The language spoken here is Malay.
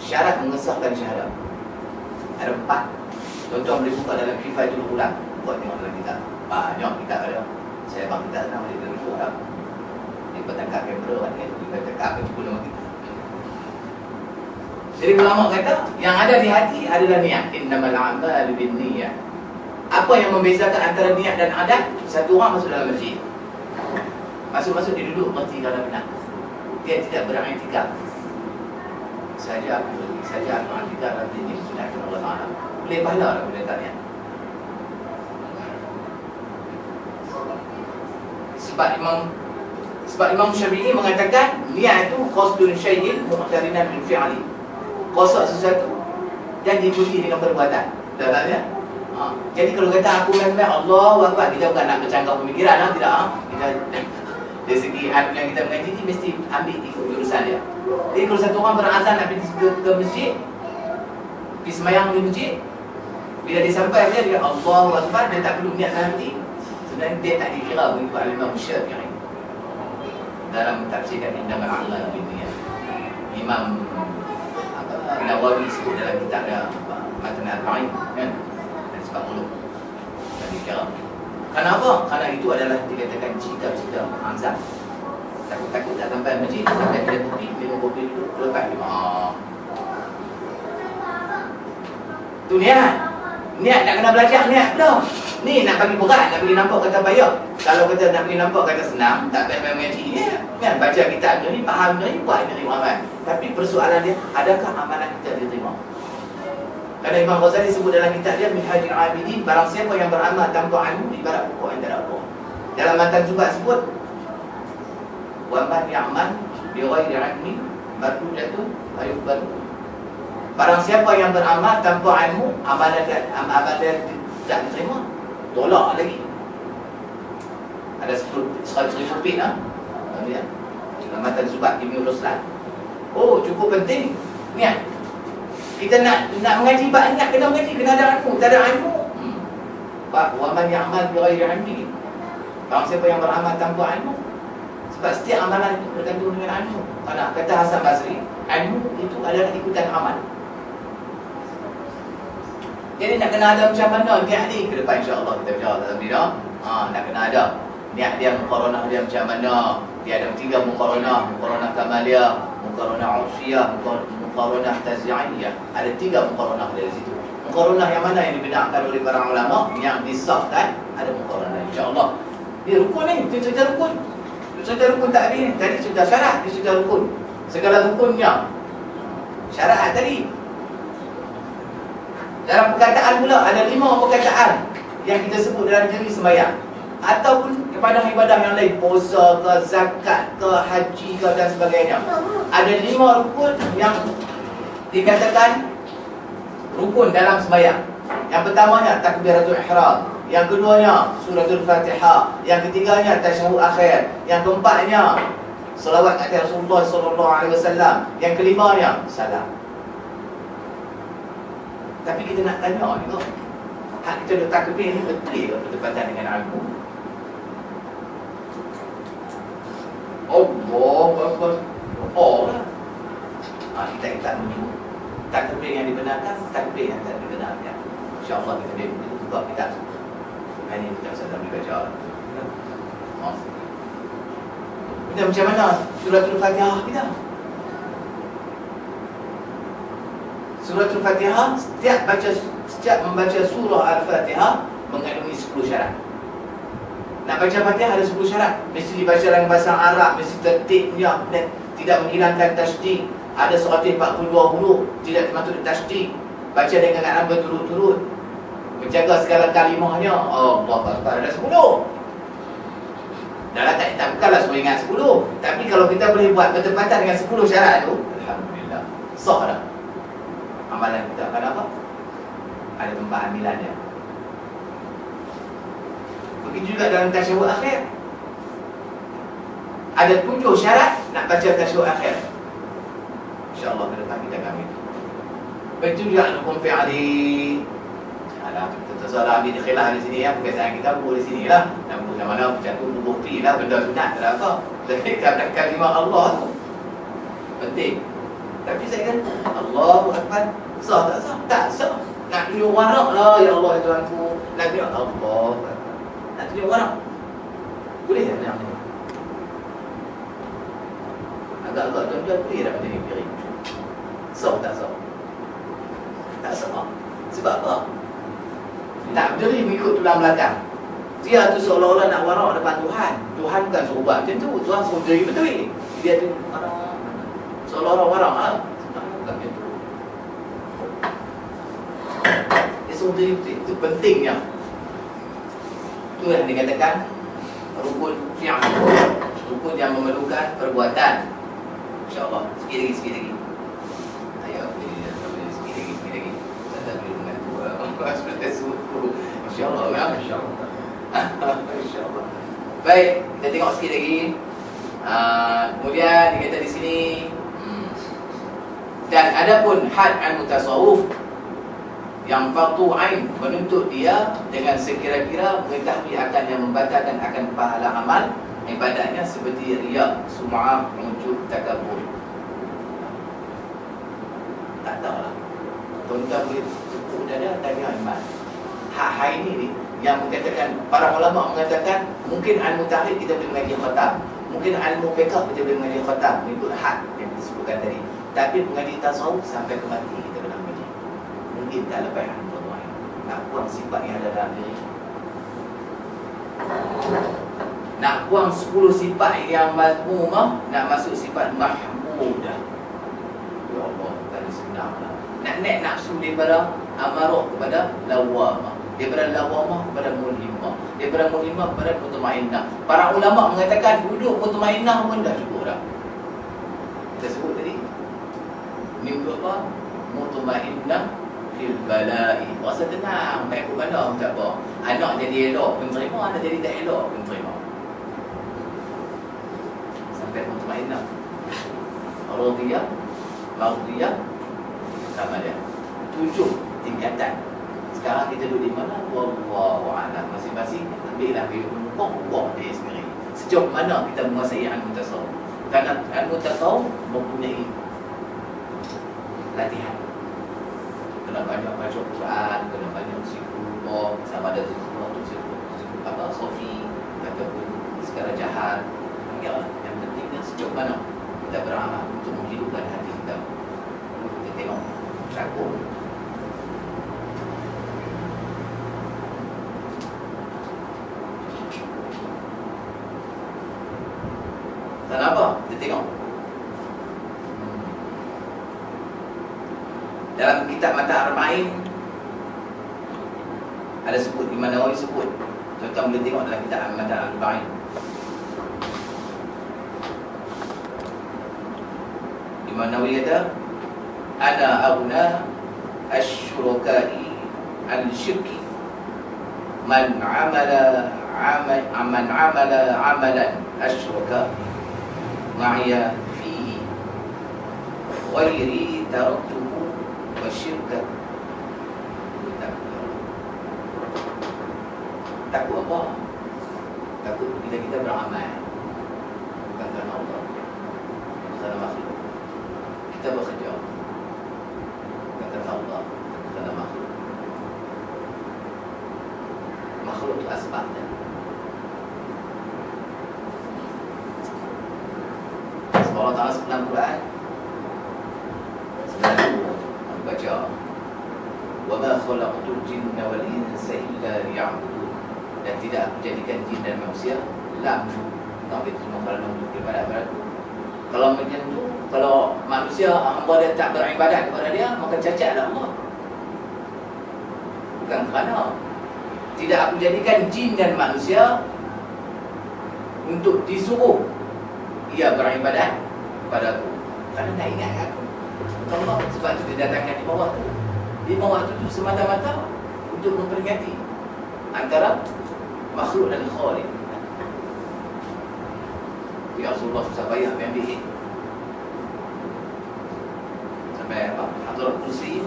syarat mengesahkan syahadat. Ada 4. Tuan-tuan boleh buka dalam Kifayatul Ulama. Buat tengok dalam kitab. Banyak kitab ada. Saya bang kitab nama dia dulu lah. Dia bertangkap kamera kan. Dia bertangkap pun nama kita. Jadi ulama kata yang ada di hati adalah niat. Innamal a'malu binniyat. Apa yang membezakan antara niat dan adat? Satu orang masuk dalam masjid. Masuk-masuk dia duduk mesti kalau benar. Dia tidak beriktikaf. Saja beriktikaf nanti ini sudah kena Allah Taala. Boleh pahala lah boleh tak niat. Sebab Imam Syafi'i mengatakan niat itu qasdun syai'in muqtarinan bil fi'li. Qasad sesuatu dan diikuti dengan perbuatan. Dah tak ya? Jadi kalau kata aku memang Allahu Akbar, kita bukan nak bercanggah pemikiran lah, tidak. Kita dari segi yang kita mengaji ni mesti ambil ikut jurusan dia. Jadi kalau satu orang berazan nak pergi ke masjid, pergi sembahyang di masjid, bila dia sampai dia Allahu Akbar, dia tak perlu niat nanti. Sebenarnya dia tak dikira mengikut Imam Syafi'i. Dalam tafsirkan Innamal a'malu binniyat. Imam Nawawi sebut dalam kitabnya Matan Al-Ba'in kan. Sebab mulut dan dikira. Kenapa? Karena itu adalah dikatakan cita-cita Hamzah. Takut-takut tak sampai masjid, sampai dia minum kopi dulu, lepas dia tu niat. Niat nak kena belajar, niat pula. Ni nak bagi berat, nak bagi nampak kata payah. Kalau kata nak bagi nampak kata senang, tak payah mengaji ni kan, baca kitab ni, faham ni, buat ni amal. Tapi persoalan dia, adakah amalan kita diterima? Karena Imam Ghazali sebut dalam kitab dia Minhajul Abidin, barang siapa yang beramal tanpa ilmu ibarat pokok yang tak ada buah. Dalam matan Zubat sebut wa man ya'mal bi ghairi ilmi mardudatu ayuqbal. Barang siapa yang beramal tanpa ilmu, amalan dia tak diterima, tolak lagi. Ada 100,000 pin lah. Dalam matan Zubat Ibn Ruslan. Oh, cukup penting niat. Kita nak mengaji banyak, kena mengaji, kena ada ilmu. Tak ada ilmu, wa man ya'mal bi ghairi ilmi. Barang siapa yang beramal tanpa ilmu. Sebab setiap amalan itu bergantung dengan ilmu. Karena kata Hasan Basri, ilmu itu adalah ikutan amal. Jadi nak kena ada macam mana niat ni? Ke depan insya-Allah kita bicara dalam bidang. Nak kena ada niat dia, muqaranah dia macam mana. Dia ada 3 muqaranah, muqaranah kamaliyah, muqaranah urfiyah, muqaranah tazyi'iyah. Ada 3 muqaranah dari situ. Muqaranah yang mana yang dibenarkan oleh para ulama, yang disahkan, ada muqaranah insya-Allah. Dia rukun ni, dia cerita rukun. Cerita rukun tak ada ni. Tadi cerita syarat, dia cerita rukun. Segala rukunnya. Syarat tadi. Dalam perkataan pula ada 5 perkataan yang kita sebut dalam diri sembahyang ataupun ibadah-ibadah yang lain, puasa ke, zakat ke, haji ke dan sebagainya. Ada 5 rukun yang dikatakan rukun dalam sembahyang. Yang pertamanya takbiratul ihram, yang keduanya suratul Fatihah, yang ketiganya tasyahud akhir, yang keempatnya selawat atas Rasulullah sallallahu alaihi wasallam, yang kelimanya salam. Tapi kita nak tanya juga, hak kita duk takbir ni betul ke bertepatan dengan ilmu? Allahu Akbar. Kita menyebut takbir yang dibenarkan, takbir yang tak dibenarkan. InsyaAllah kita boleh buka kitab. Ini kita sedang dibaca. Kita macam mana suratul Fatihah kita? Suratul Fatihah, setiap membaca surah Al-Fatihah mengandungi 10 syarat. Nak baca Fatihah ada 10 syarat. Mesti dibaca dalam bahasa Arab, mesti tertibnya dan tidak menghilangkan tasydid. Ada 142 huruf, tidak termasuk tasydid. Baca dengan kanan berturut-turut. Menjaga segala kalimahnya. Allah Akbar, ada 10. Dalam tak bukanlah semua ingat 10. Tapi kalau kita boleh buat bertepatan dengan 10 syarat tu, alhamdulillah, sah dah amalan kita. Kenapa? Ada tempat ambilannya. Begitu juga dalam tasyahud akhir. Ada 7 syarat nak baca tasyahud akhir. InsyaAllah ke depan kita kami. Begitu juga hukum fi'ali. Alah, tersalah ambil khilaf di sini ya. Kebiasaan kita buku di sini lah. Dan buku yang mana macam tu, bukti lah, benda sunat tak ada apa. Tapi kalimah Allah tu penting. Tapi saya kan Allahu Akbar. Sah tak sah? Tak sah. Nak tunjuk warak lah, ya Allah, ya Tuhanku. Nak tunjuk Allah. Nak tunjuk warak. Boleh tak nak ni? Agak-agak tuan-tuan boleh tak macam ni piring? Sah tak sah? Tak sah. Sebab apa? Tak berdiri mengikut tulang belakang. Dia tu seolah-olah nak warak depan Tuhan. Tuhan bukan suruh buat macam tu. Tuhan suruh berdiri betul. Dia tu seolah-olah warak lah. Bukan macam tu. Dia suruh berdiri betul. Itu pentingnya. Itu yang dikatakan rukun fi'al. Rukun yang memerlukan perbuatan. InsyaAllah. Sikit lagi. Ayo, sikit lagi. Tak ada boleh mengaku. Sudah suruh. InsyaAllah. InsyaAllah. Baik, kita tengok sikit lagi. Kemudian dikata di sini, dan adapun had al-mutasawuf yang fardu ain menuntut dia dengan sekira-kira mengetahui akan yang membatalkan akan pahala amal ibadatnya seperti riya, sum'ah, ujub, takabur. Tak tahulah. Tuan-tuan boleh tepuk dada tanya iman. Hak ini ni yang mengatakan, para ulama mengatakan mungkin al-mutahid kita boleh mengaji khatam, mungkin al-mufiqah kita boleh mengaji khatam mengikut had yang disebutkan tadi. Tapi mengaji tasawuf sampai ke mati kita kena mengaji. Mungkin tak lepas tuan-tuan. Nak buang sifat yang ada dalam diri. Nak buang 10 sifat yang mazmumah, nak masuk sifat mahmudah. Ya Allah, tak ada senanglah. Nak naik nafsu daripada amarah kepada lawamah, daripada lawamah kepada mulhimah, daripada mulhimah kepada mutmainnah. Para ulama mengatakan duduk mutmainnah pun dah cukup dah. Kita sebut tadi ni untuk apa? Mutmainnah fil bala'i. Rasa tenang, baik pun mana pun tak apa. Anak jadi elok pun terima, anak jadi tak elok pun terima. Sampai mutmainnah. Radiyah, mardiyah, sama dia. 7 tingkatan. Sekarang kita duduk di mana? Wallahu a'lam. Masing-masing ambillah kehidupan dia sendiri. Sejauh mana kita menguasai al-mutasawuf. Kerana al-mutasawuf mempunyai latihan. Kena banyak baca Quran, kena banyak zikrullah, sama ada zikrullah tu zikrullah apa sofi ataupun secara jahat. Ya, yang pentingnya sejauh mana kita beramal untuk menghidupkan hati kita. Kita tengok takut. Dan apa? Kita tengok dalam kitab Mata Arba'in ada sebut, Imam Nawawi sebut. Tuan-tuan boleh tengok dalam kitab Mata Arba'in. Imam Nawawi kata, ana aghna asy-syuraka'i al-syirki man amala amalan asyraka ma'iya fihi ghairi taraktuhu wa syirka. Takut apa? Takut bila kita beramal bukan kerana Allah, kerana makhluk. Kita bekerja bukan kerana Allah, kerana makhluk. Makhluk itu asbabnya. Sebab Allah Ta'ala sebut dalam Quran, baca, wa ma khalaqtul jinna wal insa illa liya'budun. Dan tidak aku jadikan jin dan manusia lam tapi cuma kerana untuk beribadat kepada aku. Kalau macam tu, kalau manusia hamba dia tak beribadat kepada dia, maka cacatlah Allah. Bukan kerana tidak aku jadikan jin dan manusia untuk disuruh ia beribadat kepada aku, kerana nak ingat aku Allah. Sebab itu didatangkan di bawah tu. Di bawah tu semata-mata untuk memperingati antara makhluk dan khaliq. Ya Rasulullah susah payah ambil sampai apa? Hadrat kursi